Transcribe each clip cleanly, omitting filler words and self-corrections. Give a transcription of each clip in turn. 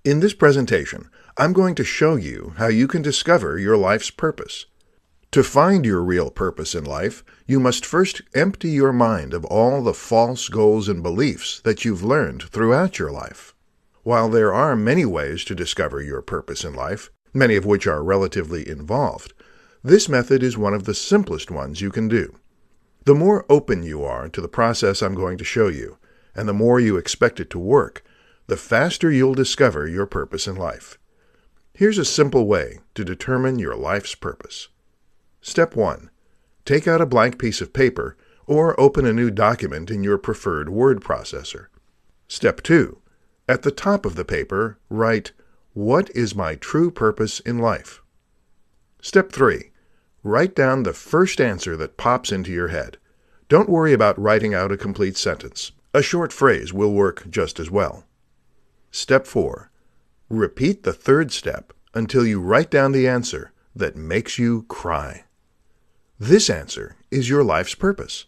In this presentation, I'm going to show you how you can discover your life's purpose. To find your real purpose in life, you must first empty your mind of all the false goals and beliefs that you've learned throughout your life. While there are many ways to discover your purpose in life, many of which are relatively involved, this method is one of the simplest ones you can do. The more open you are to the process I'm going to show you, and the more you expect it to work, the faster you'll discover your purpose in life. Here's a simple way to determine your life's purpose. Step 1. Take out a blank piece of paper or open a new document in your preferred word processor. Step 2. At the top of the paper, write, "What is my true purpose in life?" Step 3. Write down the first answer that pops into your head. Don't worry about writing out a complete sentence. A short phrase will work just as well. Step 4. Repeat the third step until you write down the answer that makes you cry. This answer is your life's purpose.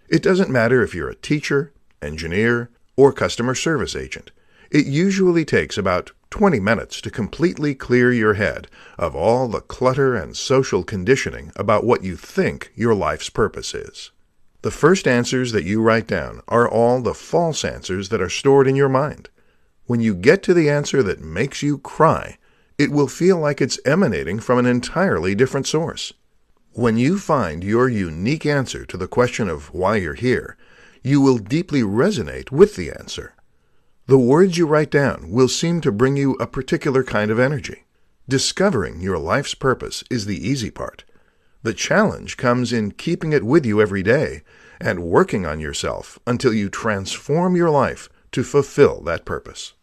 It doesn't matter if you're a teacher, engineer, or customer service agent. It usually takes about 20 minutes to completely clear your head of all the clutter and social conditioning about what you think your life's purpose is. The first answers that you write down are all the false answers that are stored in your mind. When you get to the answer that makes you cry, it will feel like it's emanating from an entirely different source. When you find your unique answer to the question of why you're here, you will deeply resonate with the answer. The words you write down will seem to bring you a particular kind of energy. Discovering your life's purpose is the easy part. The challenge comes in keeping it with you every day and working on yourself until you transform your life to fulfill that purpose.